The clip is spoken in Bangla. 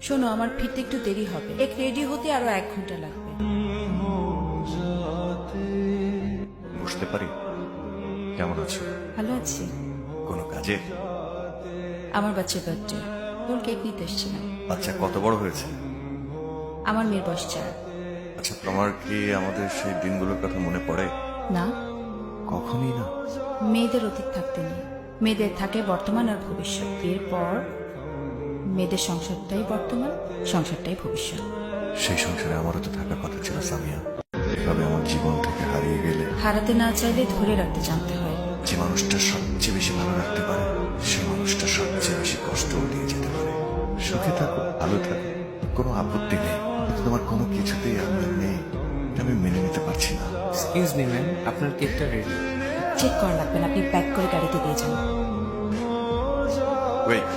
শোনো, আমার ফিরতে একটু দেরি হবে। এক রেডি হতে আরো 1 ঘন্টা লাগবে। বুঝতে পারি? কেমন আছো? ভালো আছি। কোনো কাজে? আমার বাচ্চার বার্থডে, ওর কেক নিতে এসেছিলাম। বাচ্চা কত বড় হয়েছে? আমার মেয়ের বয়স 4। আচ্ছা, তোমার কি আমাদের সেই দিনগুলোর কথা মনে পড়ে? না, কখনই না। মেয়েদের অতীত থাকতে নেই, মেয়েদের থাকে বর্তমান আর ভবিষ্যৎ। এরপর মেয়েদের সংসারটাই বর্তমান, সংসারটাই ভবিষ্যৎ। সেই সংসারে আমারও তো থাকার কথা ছিল সামিয়া। এভাবে আমার জীবন থেকে হারিয়ে গেলে, হারাতে না চাইলে ধরে রাখতে জানতে হয়। যে মানুষটা সবচেয়ে বেশি ভালো রাখতে পারে, সে মানুষটা সবচেয়ে বেশি কষ্টও দিয়ে যেতে পারে। সুখে থাকো, ভালো থাকো, কোনো আপত্তি নেই। কিন্তু তোমার কোনো কিছুতেই আমি নেই, এটা আমি মেনে নিতে পারছি না। এক্সকিউজ মি ম্যাম, আপনার কেকটা রেডি। চেক করা লাগবে না, আপনি প্যাক করে গাড়িতে দিয়ে যান। ওয়েট।